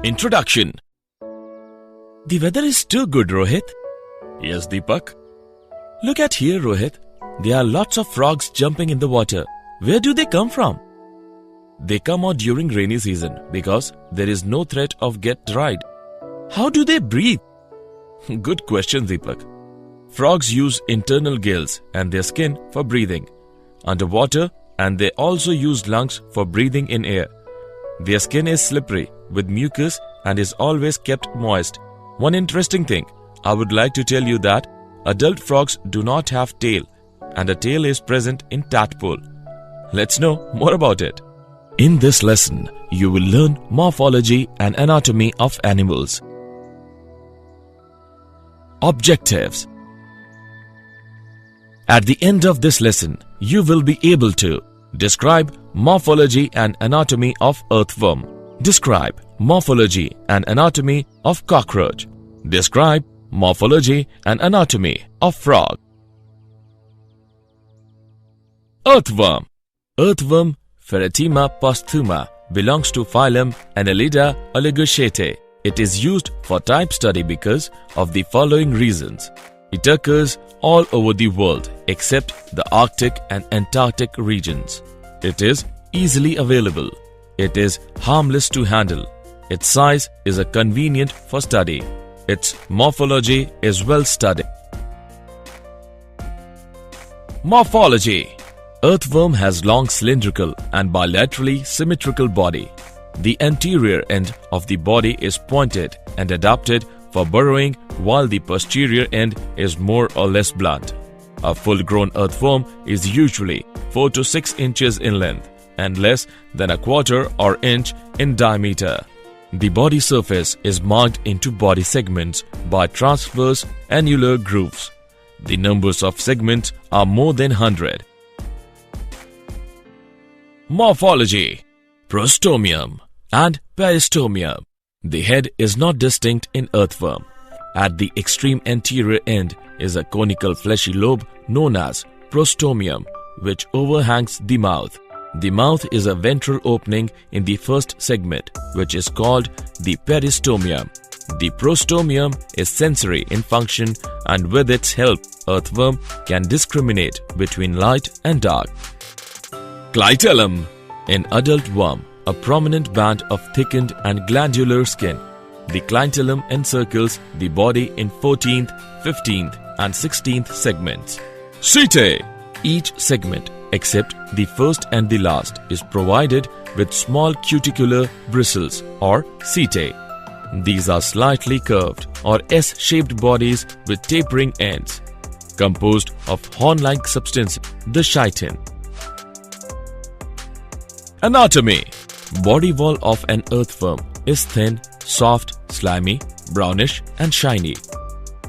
Introduction. The weather is too good, Rohit. Yes, Deepak. Look at here, Rohit. There are lots of frogs jumping in the water. Where do they come from? They come out during rainy season because there is no threat of get dried. How do they breathe? Good question, Deepak. Frogs use internal gills and their skin for breathing underwater, and they also use lungs for breathing in air. Their skin is slippery with mucus and is always kept moist. One interesting thing, I would like to tell you that adult frogs do not have tail, and a tail is present in tadpole. Let's know more about it. In this lesson, you will learn morphology and anatomy of animals. Objectives. At the end of this lesson, you will be able to describe morphology and anatomy of earthworm. Describe morphology and anatomy of cockroach. Describe morphology and anatomy of frog. Earthworm. Earthworm Pheretima posthuma belongs to phylum Annelida oligochaetae. It is used for type study because of the following reasons. It occurs all over the world except the Arctic and Antarctic regions. It is easily available. It is harmless to handle. Its size is convenient for study. Its morphology is well studied. Morphology. Earthworm has long cylindrical and bilaterally symmetrical body. The anterior end of the body is pointed and adapted for burrowing, while the posterior end is more or less blunt. A full-grown earthworm is usually 4 to 6 inches in length and less than a quarter or inch in diameter. The body surface is marked into body segments by transverse annular grooves. The numbers of segments are more than 100. Morphology. Prostomium and peristomium. The head is not distinct in earthworm. At the extreme anterior end is a conical fleshy lobe known as prostomium, which overhangs the mouth. The mouth is a ventral opening in the first segment, which is called the peristomium. The prostomium is sensory in function, and with its help, earthworm can discriminate between light and dark. Clitellum. In adult worm, a prominent band of thickened and glandular skin. The clitellum encircles the body in 14th, 15th and 16th segments. Setae. Each segment, except the first and the last, is provided with small cuticular bristles or setae. These are slightly curved or S-shaped bodies with tapering ends, composed of horn-like substance, the chitin. Anatomy. Body wall of an earthworm is thin, soft, slimy, brownish and shiny.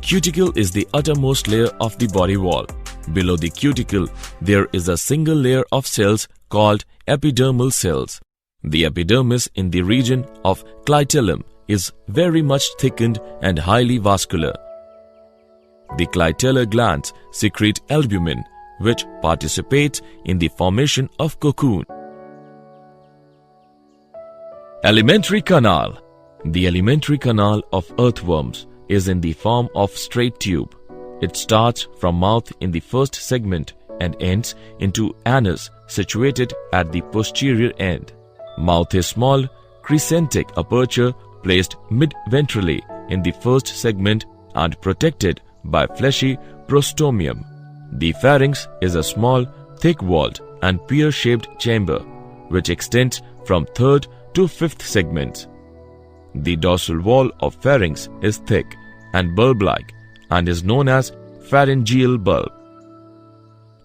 Cuticle is the uttermost layer of the body wall. Below the cuticle, there is a single layer of cells called epidermal cells. The epidermis in the region of clitellum is very much thickened and highly vascular. The clitellar glands secrete albumin, which participates in the formation of cocoon. Alimentary canal. The alimentary canal of earthworms is in the form of straight tube. It starts from mouth in the first segment and ends into anus situated at the posterior end. Mouth is small, crescentic aperture placed mid-ventrally in the first segment and protected by fleshy prostomium. The pharynx is a small, thick-walled and pear-shaped chamber which extends from third to fifth segments. The dorsal wall of pharynx is thick and bulb-like and is known as pharyngeal bulb.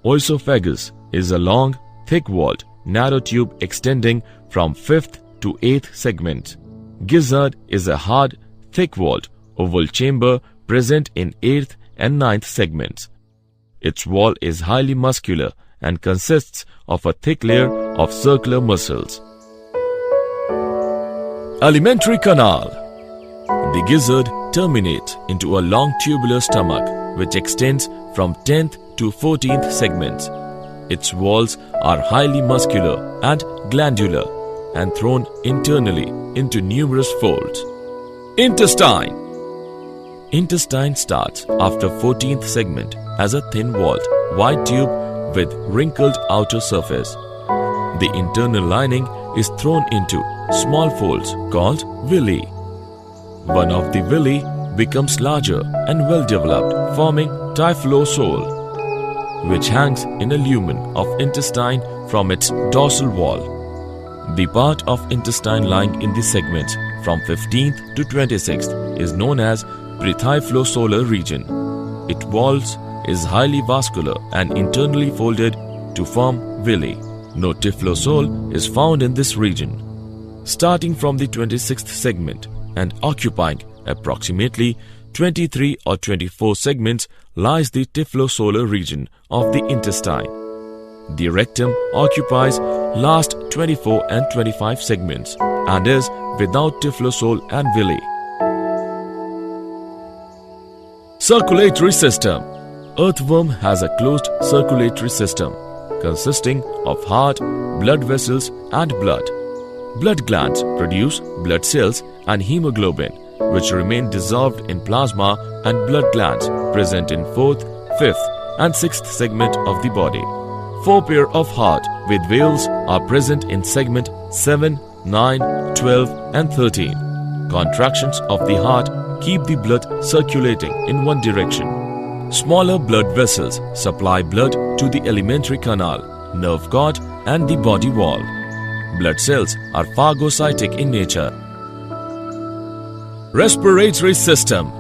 Oesophagus is a long, thick-walled, narrow tube extending from 5th to 8th segments. Gizzard is a hard, thick-walled, oval chamber present in 8th and 9th segments. Its wall is highly muscular and consists of a thick layer of circular muscles. Alimentary canal. The gizzard terminates into a long tubular stomach which extends from 10th to 14th segments. Its walls are highly muscular and glandular. and thrown internally into numerous folds. Intestine. Intestine starts after 14th segment as a thin-walled, white tube with wrinkled outer surface. The internal lining is thrown into small folds called villi. One of the villi becomes larger and well developed, forming typhlosole, which hangs in a lumen of intestine from its dorsal wall. The part of intestine lying in the segments from 15th to 26th is known as pretyphlosolar region. Its walls is highly vascular and internally folded to form villi. No typhlosole is found in this region. Starting from the 26th segment and occupying approximately 23 or 24 segments lies the typhlosolar region of the intestine. The rectum occupies last 24 and 25 segments and is without typhlosole and villi. Circulatory system. Earthworm has a closed circulatory system consisting of heart, blood vessels and blood. Blood glands produce blood cells and hemoglobin, which remain dissolved in plasma, and blood glands present in 4th, 5th and 6th segment of the body. 4 pair of heart with valves are present in segment 7, 9, 12 and 13. Contractions of the heart keep the blood circulating in one direction. Smaller blood vessels supply blood to the alimentary canal, nerve cord and the body wall. Blood cells are phagocytic in nature. Respiratory system.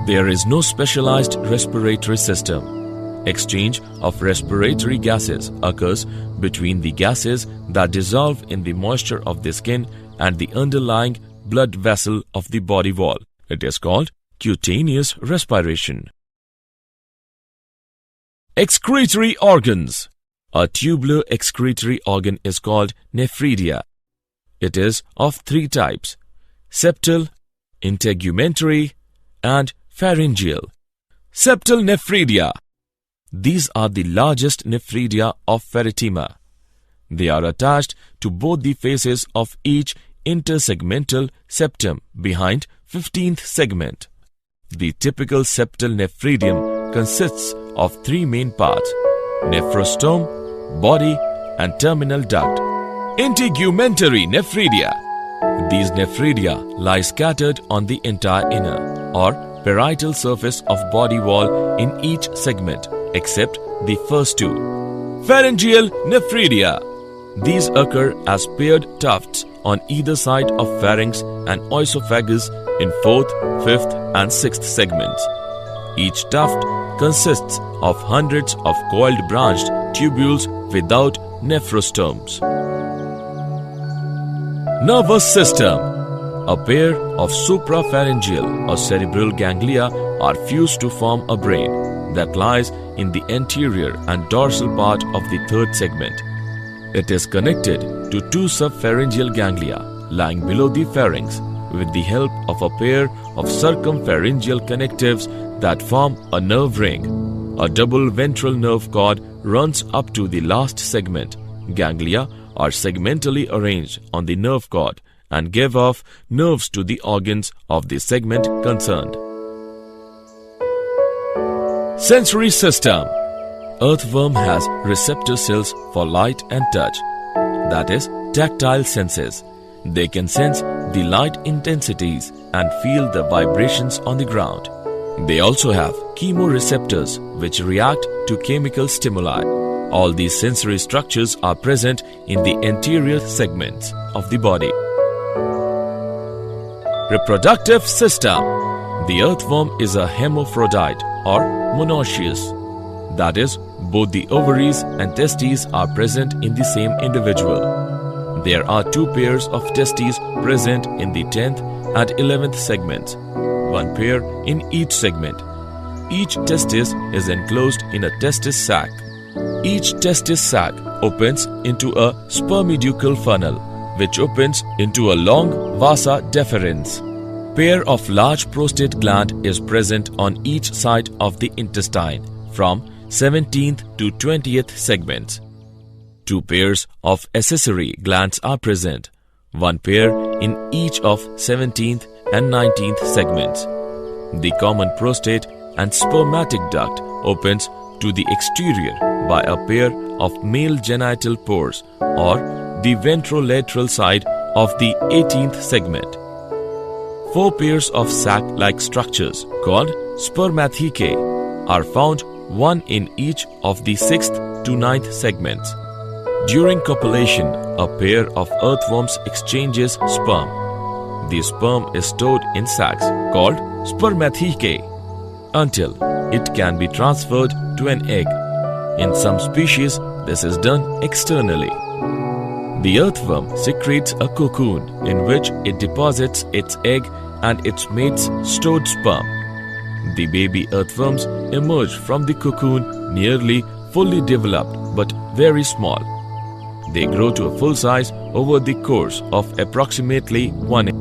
There is no specialized respiratory system. Exchange of respiratory gases occurs between the gases that dissolve in the moisture of the skin and the underlying blood vessel of the body wall. It is called cutaneous respiration. Excretory organs. A tubular excretory organ is called nephridia. It is of 3 types: septal, integumentary and pharyngeal. Septal nephridia. These are the largest nephridia of pheretima. They are attached to both the faces of each intersegmental septum behind 15th segment. The typical septal nephridium consists of 3 main parts: nephrostome, body and terminal duct. Integumentary nephridia. These nephridia lie scattered on the entire inner or parietal surface of body wall in each segment except the first 2. Pharyngeal nephridia. These occur as paired tufts on either side of pharynx and oesophagus in 4th, 5th and 6th segments. Each tuft consists of hundreds of coiled branched tubules without nephrostomes. Nervous system. A pair of suprapharyngeal or cerebral ganglia are fused to form a brain that lies in the anterior and dorsal part of the 3rd segment. It is connected to 2 subpharyngeal ganglia lying below the pharynx with the help of a pair of circumpharyngeal connectives that form a nerve ring. A double ventral nerve cord runs up to the last segment. Ganglia are segmentally arranged on the nerve cord and give off nerves to the organs of the segment concerned. Sensory system. Earthworm has receptor cells for light and touch, that is, tactile senses. They can sense the light intensities and feel the vibrations on the ground. They also have chemoreceptors which react to chemical stimuli. All these sensory structures are present in the anterior segments of the body. Reproductive system. The earthworm is a hermaphrodite or monoecious. That is, both the ovaries and testes are present in the same individual. There are 2 pairs of testes present in the 10th and 11th segments, 1 pair in each segment. Each testis is enclosed in a testis sac. Each testis sac opens into a spermiducal funnel, which opens into a long vasa deferens. Pair of large prostate gland is present on each side of the intestine from 17th to 20th segments. 2 pairs of accessory glands are present, one pair in each of 17th and 19th segments. The common prostate and spermatic duct opens to the exterior by a pair of male genital pores or the ventrolateral side of the 18th segment. 4 pairs of sac-like structures called spermathecae are found, one in each of the 6th to 9th segments. During copulation, a pair of earthworms exchanges sperm. The sperm is stored in sacs called spermathecae until it can be transferred to an egg. In some species, this is done externally. The earthworm secretes a cocoon in which it deposits its egg and its mate's stored sperm. The baby earthworms emerge from the cocoon nearly fully developed but very small. They grow to a full size over the course of approximately 1 year.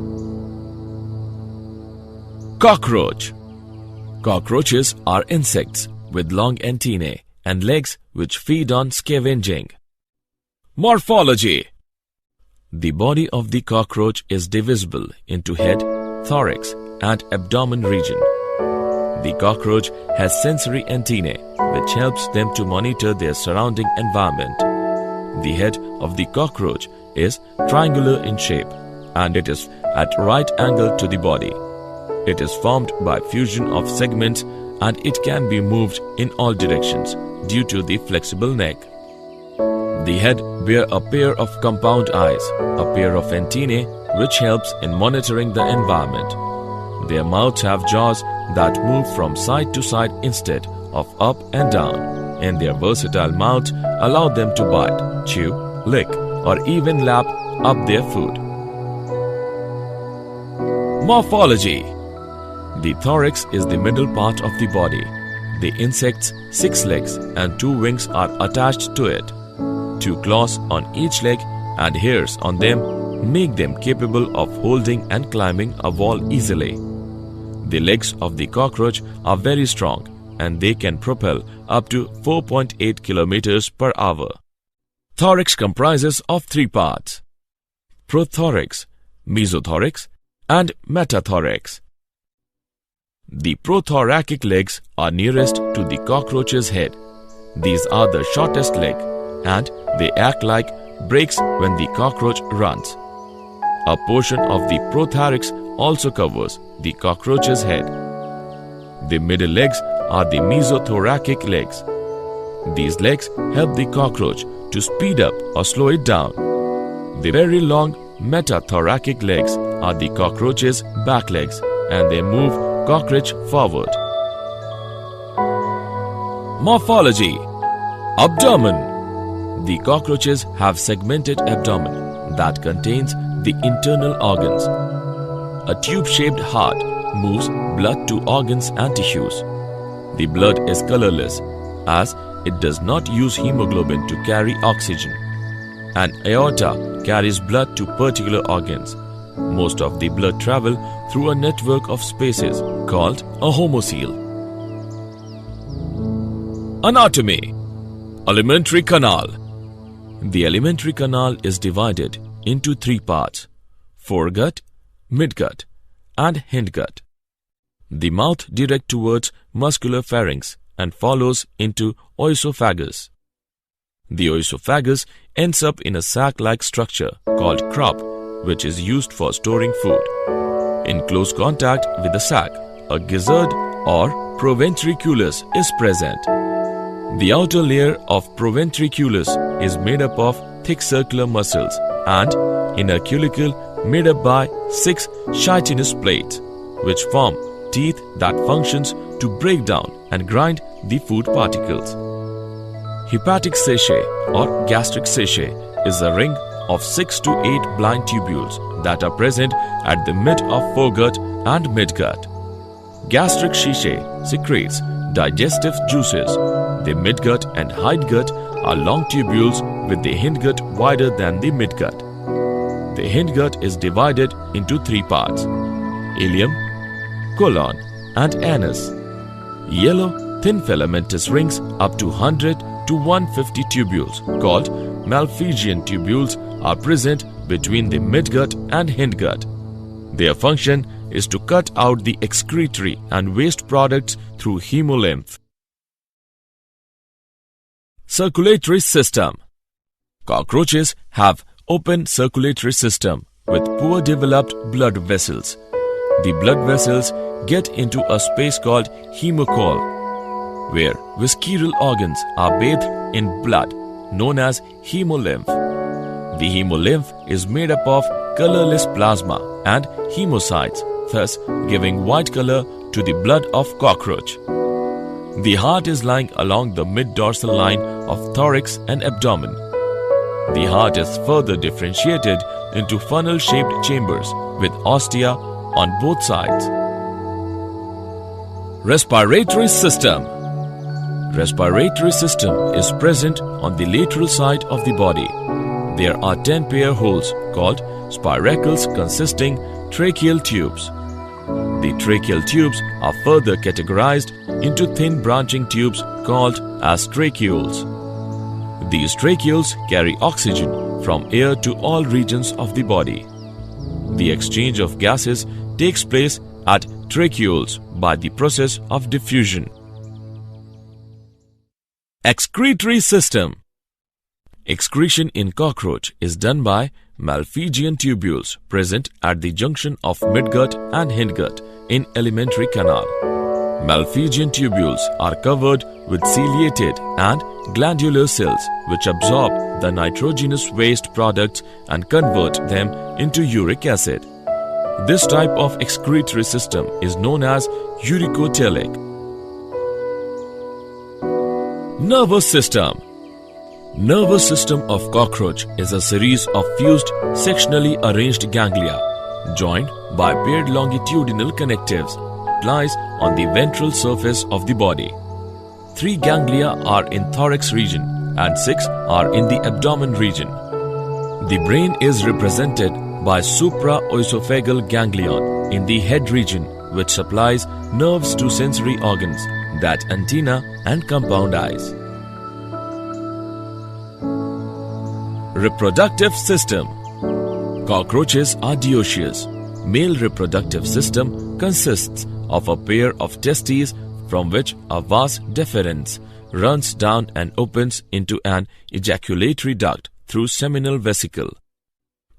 Cockroach. Cockroaches are insects with long antennae and legs which feed on scavenging. Morphology. The body of the cockroach is divisible into head, thorax, and abdomen region. The cockroach has sensory antennae which helps them to monitor their surrounding environment. The head of the cockroach is triangular in shape and it is at right angle to the body. It is formed by fusion of segments and it can be moved in all directions due to the flexible neck. The head bears a pair of compound eyes, a pair of antennae which helps in monitoring the environment. Their mouths have jaws that move from side to side instead of up and down, and their versatile mouths allow them to bite, chew, lick, or even lap up their food. Morphology. The thorax is the middle part of the body. The insect's 6 legs and 2 wings are attached to it. 2 claws on each leg and hairs on them make them capable of holding and climbing a wall easily. The legs of the cockroach are very strong and they can propel up to 4.8 kilometers per hour. Thorax comprises of 3 parts: prothorax, mesothorax, and metathorax. The prothoracic legs are nearest to the cockroach's head. These are the shortest leg and they act like brakes when the cockroach runs. A portion of the prothorax also covers the cockroach's head. The middle legs are the mesothoracic legs. These legs help the cockroach to speed up or slow it down. The very long metathoracic legs are the cockroach's back legs and they move cockroach forward. Morphology. Abdomen. The cockroaches have segmented abdomen that contains the internal organs. A tube-shaped heart moves blood to organs and tissues. The blood is colorless as it does not use hemoglobin to carry oxygen. An aorta carries blood to particular organs. Most of the blood travel through a network of spaces called a homocoel. Anatomy. Alimentary canal. The alimentary canal is divided into 3 parts: foregut, midgut, and hindgut. The mouth directs towards muscular pharynx and follows into oesophagus. The oesophagus ends up in a sac-like structure called crop, which is used for storing food. In close contact with the sac, a gizzard or proventriculus is present. The outer layer of proventriculus is made up of thick circular muscles and inner cuticle made up by 6 chitinous plates, which form teeth that functions to break down and grind the food particles. Hepatic sachet or gastric sachet is a ring of 6 to 8 blind tubules that are present at the mid of foregut and midgut. Gastric sachet secretes digestive juices. The midgut and hindgut are long tubules with the hindgut wider than the midgut. The hindgut is divided into 3 parts: ileum, colon, and anus. Yellow, thin filamentous rings up to 100 to 150 tubules called Malpighian tubules are present between the midgut and hindgut. Their function is to cut out the excretory and waste products through hemolymph. Circulatory system. Cockroaches have open circulatory system with poor developed blood vessels. The blood vessels get into a space called hemocoel, where visceral organs are bathed in blood, known as hemolymph. The hemolymph is made up of colorless plasma and hemocytes, thus giving white color to the blood of cockroach. The heart is lying along the mid-dorsal line of thorax and abdomen. The heart is further differentiated into funnel-shaped chambers with ostia on both sides. Respiratory system. Respiratory system is present on the lateral side of the body. There are 10 pair holes called spiracles consisting tracheal tubes. The tracheal tubes are further categorized into thin branching tubes called as tracheoles. These tracheoles carry oxygen from air to all regions of the body. The exchange of gases takes place at tracheoles by the process of diffusion. Excretory system. Excretion in cockroach is done by Malpighian tubules present at the junction of midgut and hindgut in alimentary canal. Malpighian tubules are covered with ciliated and glandular cells which absorb the nitrogenous waste products and convert them into uric acid. This type of excretory system is known as uricotelic. Nervous system. Nervous system of cockroach is a series of fused sectionally arranged ganglia joined by paired longitudinal connectives lies on the ventral surface of the body. 3 ganglia are in thorax region and 6 are in the abdomen region. The brain is represented by supraoesophageal ganglion in the head region, which supplies nerves to sensory organs, that antenna and compound eyes. Reproductive system. Cockroaches are dioecious. Male reproductive system consists of a pair of testes from which a vas deferens runs down and opens into an ejaculatory duct through seminal vesicle.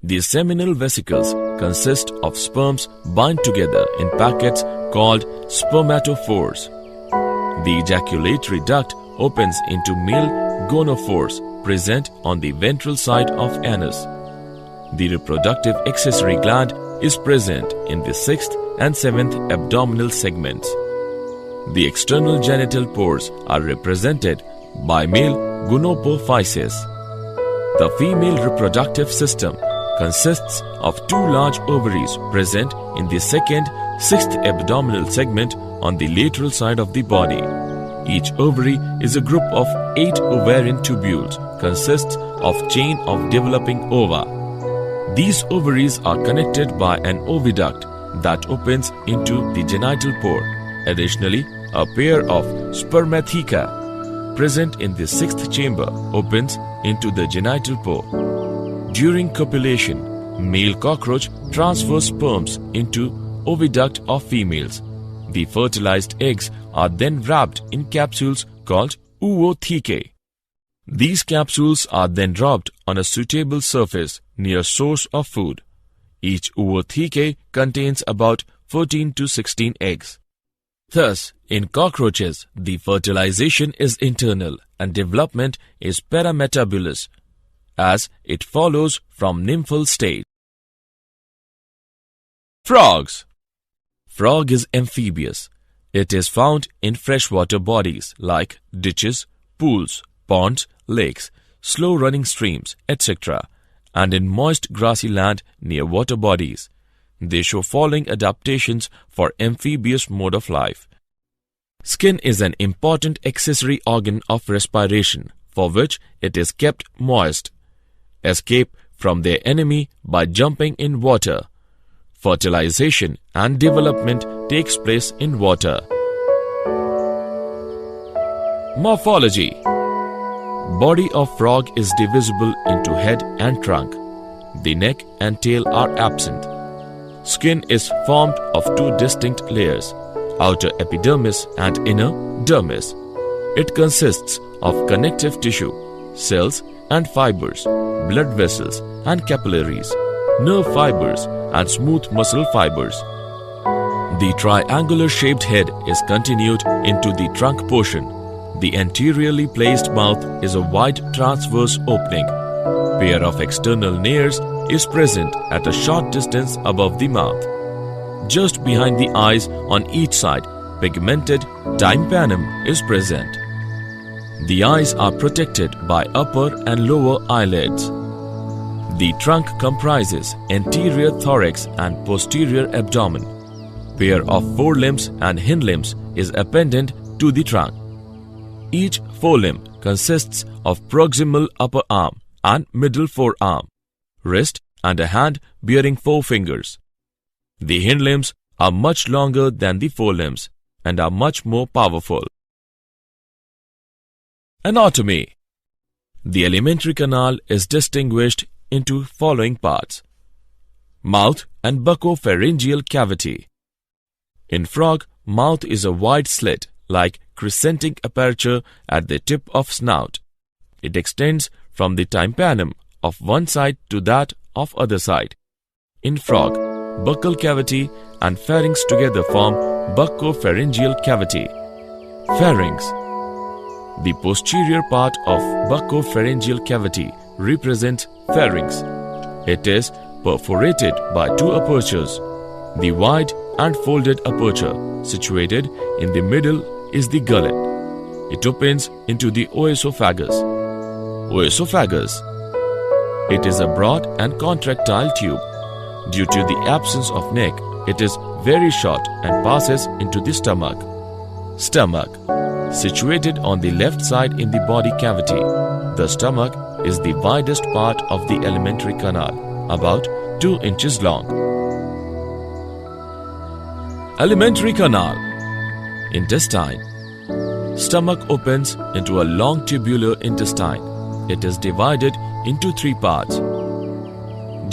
These seminal vesicles consist of sperms bind together in packets called spermatophores. The ejaculatory duct opens into male gonophores present on the ventral side of anus. The reproductive accessory gland is present in the 6th and 7th abdominal segments. The external genital pores are represented by male gonopophysis. The female reproductive system consists of 2 large ovaries present in the 2nd, 6th abdominal segment on the lateral side of the body. Each ovary is a group of 8 ovarian tubules, consists of chain of developing ova. These ovaries are connected by an oviduct that opens into the genital pore. Additionally, a pair of spermatheca present in the 6th chamber opens into the genital pore. During copulation, male cockroach transfers sperms into oviduct of females. The fertilized eggs are then wrapped in capsules called oothecae. These capsules are then dropped on a suitable surface near source of food. Each oothecae contains about 14 to 16 eggs. Thus, in cockroaches, the fertilization is internal and development is parametabulous, as it follows from nymphal state. Frogs. Frog is amphibious. It is found in freshwater bodies like ditches, pools, ponds, lakes, slow-running streams, etc., and in moist grassy land near water bodies. They show following adaptations for amphibious mode of life. Skin is an important accessory organ of respiration, for which it is kept moist. Escape from their enemy by jumping in water. Fertilization and development takes place in water. Morphology. Body of frog is divisible into head and trunk. The neck and tail are absent. Skin is formed of two distinct layers, outer epidermis and inner dermis. It consists of connective tissue, cells and fibers, blood vessels and capillaries, nerve fibers and smooth muscle fibers. The triangular-shaped head is continued into the trunk portion. The anteriorly placed mouth is a wide transverse opening. Pair of external nares is present at a short distance above the mouth. Just behind the eyes on each side, pigmented tympanum is present. The eyes are protected by upper and lower eyelids. The trunk comprises anterior thorax and posterior abdomen. Pair of forelimbs and hind limbs is appendant to the trunk. Each forelimb consists of proximal upper arm and middle forearm, wrist and a hand bearing 4 fingers. The hind limbs are much longer than the forelimbs and are much more powerful. Anatomy. The alimentary canal is distinguished into following parts: mouth and buccopharyngeal cavity. In frog, mouth is a wide slit like crescentic aperture at the tip of snout. It extends from the tympanum of one side to that of other side. In frog, buccal cavity and pharynx together form buccopharyngeal cavity. Pharynx. The posterior part of buccopharyngeal cavity represents pharynx. It is perforated by 2 apertures. The wide and folded aperture situated in the middle is the gullet. It opens into the oesophagus. Oesophagus. It is a broad and contractile tube. Due to the absence of neck, it is very short and passes into the stomach. Stomach. Situated on the left side in the body cavity, the stomach is the widest part of the alimentary canal, about 2 inches long. Alimentary canal. Intestine. Stomach opens into a long tubular intestine. It is divided into 3 parts: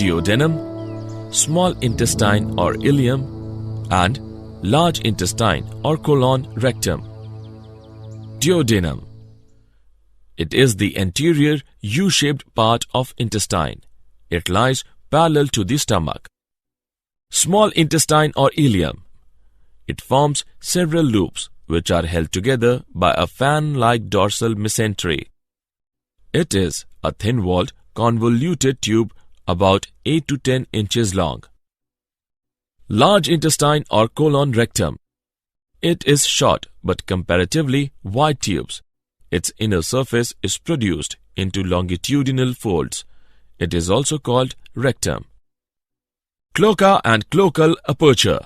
duodenum, small intestine or ileum, and large intestine or colon rectum. Duodenum. It is the anterior U-shaped part of intestine. It lies parallel to the stomach. Small intestine or ileum. It forms several loops which are held together by a fan-like dorsal mesentery. It is a thin-walled, convoluted tube about 8 to 10 inches long. Large intestine or colon rectum. It is short but comparatively wide tubes. Its inner surface is produced into longitudinal folds. It is also called rectum. Cloaca and cloacal aperture.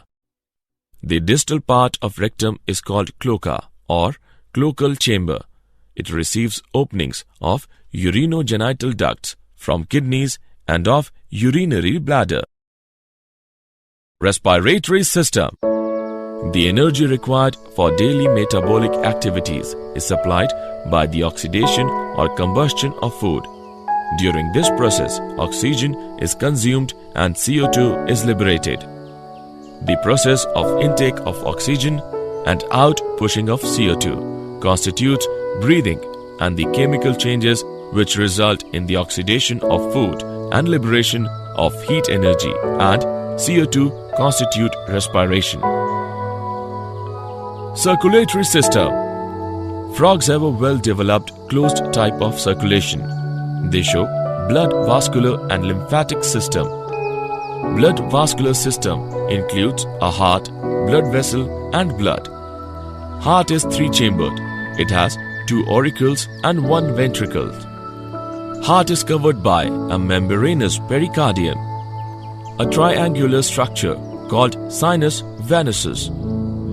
The distal part of rectum is called cloaca or cloacal chamber. It receives openings of urinogenital ducts from kidneys and of urinary bladder. Respiratory system. The energy required for daily metabolic activities is supplied by the oxidation or combustion of food. During this process, oxygen is consumed and CO2 is liberated. The process of intake of oxygen and out-pushing of CO2 constitutes breathing, and the chemical changes which result in the oxidation of food and liberation of heat energy and CO2 constitute respiration. Circulatory system. Frogs have a well-developed closed type of circulation. They show blood vascular and lymphatic system. Blood vascular system includes a heart, blood vessel and blood. Heart is 3-chambered. It has 2 auricles and 1 ventricle. Heart is covered by a membranous pericardium. A triangular structure called sinus venosus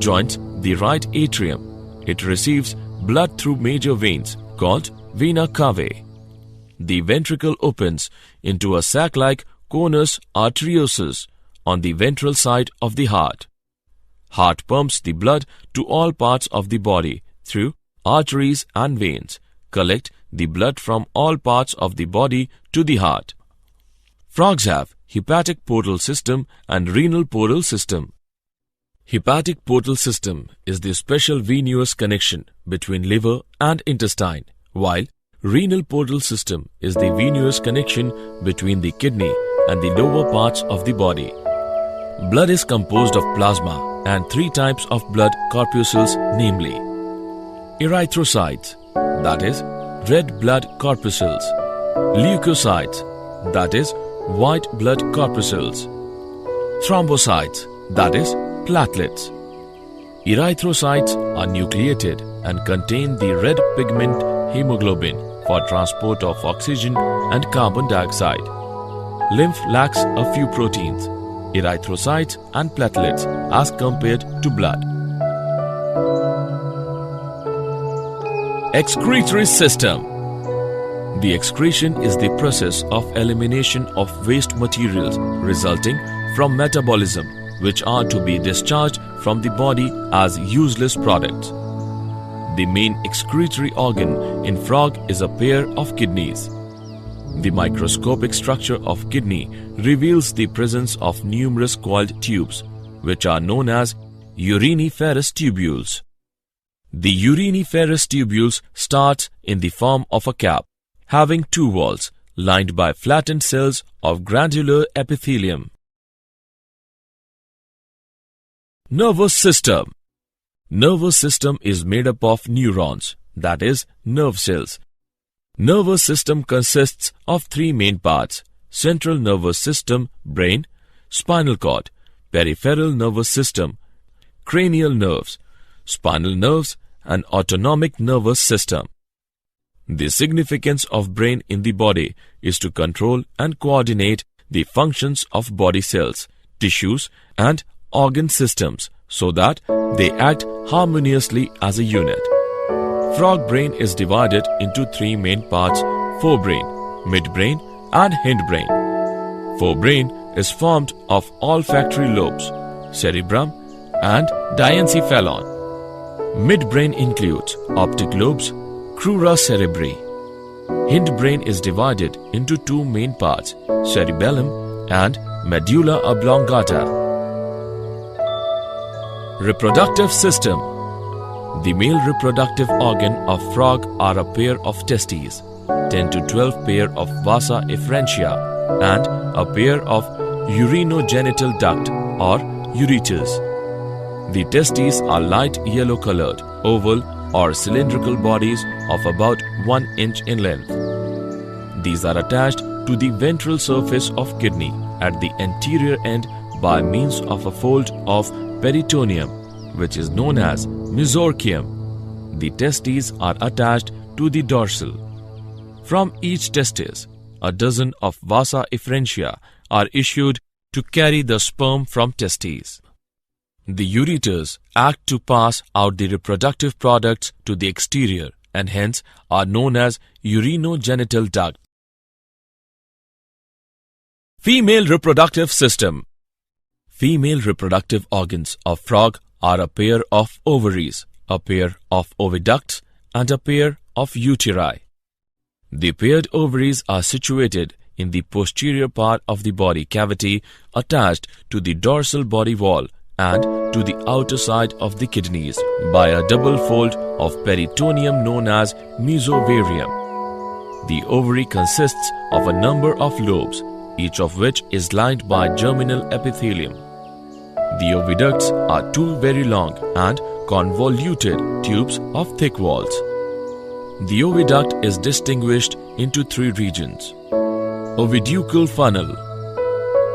joins the right atrium. It receives blood through major veins called vena cava. The ventricle opens into a sac-like conus arteriosus on the ventral side of the heart. Heart pumps the blood to all parts of the body through arteries and veins, collect the blood from all parts of the body to the heart. Frogs have hepatic portal system and renal portal system. Hepatic portal system is the special venous connection between liver and intestine, while renal portal system is the venous connection between the kidney and the lower parts of the body. Blood is composed of plasma and three types of blood corpuscles, namely erythrocytes, that is red blood corpuscles, leukocytes, that is white blood corpuscles, thrombocytes, that is platelets. Erythrocytes are nucleated and contain the red pigment hemoglobin for transport of oxygen and carbon dioxide. Lymph lacks a few proteins, erythrocytes and platelets as compared to blood. Excretory System. The excretion is the process of elimination of waste materials resulting from metabolism, which are to be discharged from the body as useless products. The main excretory organ in frog is a pair of kidneys. The microscopic structure of kidney reveals the presence of numerous coiled tubes, which are known as uriniferous tubules. The uriniferous tubules starts in the form of a cap, having two walls lined by flattened cells of granular epithelium. Nervous system. Nervous system is made up of neurons, that is, nerve cells. Nervous system consists of three main parts: central nervous system, brain; spinal cord; peripheral nervous system, cranial nerves; spinal nerves; and autonomic nervous system. The significance of brain in the body is to control and coordinate the functions of body cells, tissues, and organ systems so that they act harmoniously as a unit. Frog brain is divided into three main parts: forebrain, midbrain, and hindbrain. Forebrain is formed of olfactory lobes, cerebrum, and diencephalon. Midbrain includes optic lobes, crura cerebri. Hindbrain is divided into two main parts: cerebellum and medulla oblongata. Reproductive system. The male reproductive organ of frog are a pair of testes, 10 to 12 pair of vasa efferentia, and a pair of urinogenital duct or ureters. The testes are light yellow colored, oval or cylindrical bodies of about 1 inch in length. These are attached to the ventral surface of kidney at the anterior end by means of a fold of peritoneum, which is known as mesorchium. The testes are attached to the dorsal. From each testis, a dozen of vasa efferentia are issued to carry the sperm from testes. The ureters act to pass out the reproductive products to the exterior and hence are known as urinogenital duct. Female reproductive system. Female reproductive organs of frog are a pair of ovaries, a pair of oviducts, and a pair of uteri. The paired ovaries are situated in the posterior part of the body cavity attached to the dorsal body wall and to the outer side of the kidneys by a double fold of peritoneum known as mesovarium. The ovary consists of a number of lobes, each of which is lined by germinal epithelium. The oviducts are two very long and convoluted tubes of thick walls. The oviduct is distinguished into three regions. Oviducal funnel.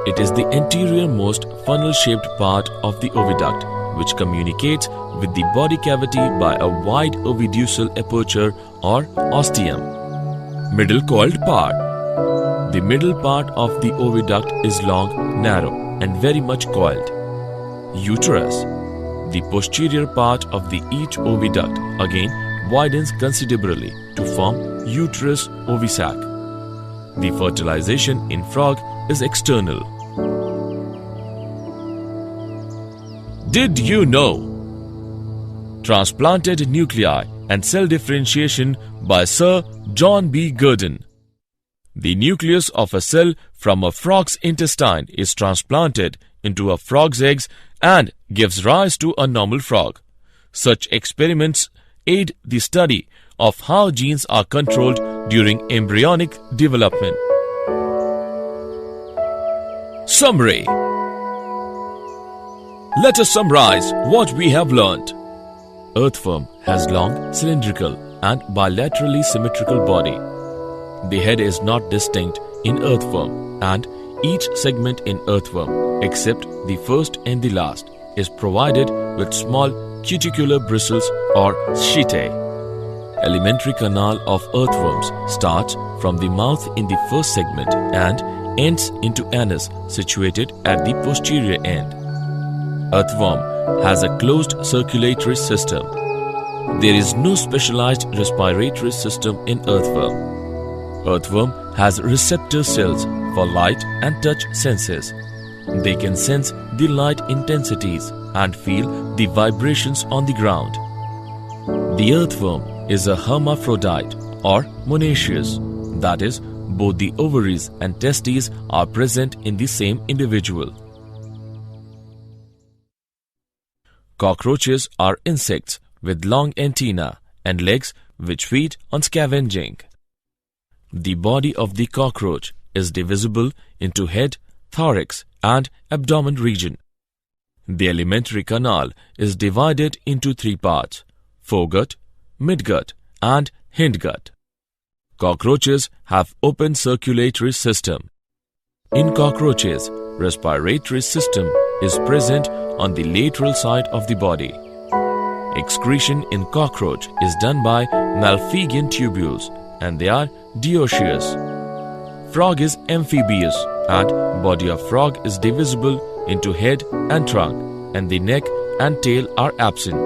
It is the anterior-most funnel-shaped part of the oviduct, which communicates with the body cavity by a wide oviducal aperture or ostium. Middle coiled part. The middle part of the oviduct is long, narrow, and very much coiled. Uterus. The posterior part of each oviduct again widens considerably to form uterus ovisac. The fertilization in frog is external. Did you know? Transplanted nuclei and cell differentiation by Sir John B. Gurdon. The nucleus of a cell from a frog's intestine is transplanted into a frog's eggs and gives rise to a normal frog. Such experiments aid the study of how genes are controlled during embryonic development. Summary. Let us summarize what we have learnt. Earthworm has long, cylindrical and bilaterally symmetrical body. The head is not distinct in earthworm, and each segment in earthworm, except the first and the last, is provided with small cuticular bristles or setae. Alimentary canal of earthworms starts from the mouth in the first segment and ends into anus situated at the posterior end. Earthworm has a closed circulatory system. There is no specialized respiratory system in earthworm. Earthworm has receptor cells for light and touch senses. They can sense the light intensities and feel the vibrations on the ground. The earthworm is a hermaphrodite or monoecious, that is, both the ovaries and testes are present in the same individual. Cockroaches are insects with long antennae and legs which feed on scavenging. The body of the cockroach is divisible into head, thorax and abdomen region. The alimentary canal is divided into three parts: foregut, midgut and hindgut. Cockroaches have open circulatory system. In cockroaches, respiratory system is present on the lateral side of the body. Excretion in cockroach is done by Malpighian tubules and they are dioecious. Frog is amphibious and body of frog is divisible into head and trunk, and the neck and tail are absent.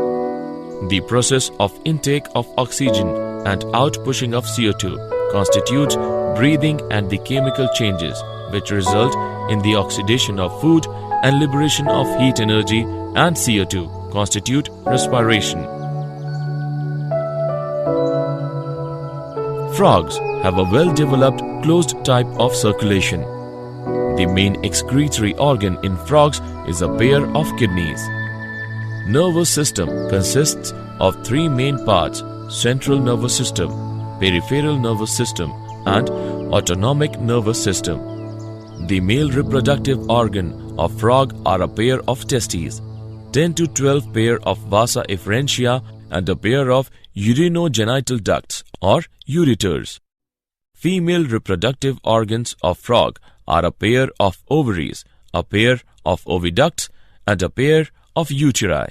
The process of intake of oxygen and outpushing of CO2 constitutes breathing, and the chemical changes which result in the oxidation of food and liberation of heat energy and CO2 constitute respiration. Frogs have a well-developed closed type of circulation. The main excretory organ in frogs is a pair of kidneys. Nervous system consists of three main parts: central nervous system, peripheral nervous system, and autonomic nervous system. The male reproductive organ of frog are a pair of testes, 10 to 12 pair of vasa efferentia, and a pair of urinogenital ducts or ureters. Female reproductive organs of frog are a pair of ovaries, a pair of oviducts, and a pair of uteri.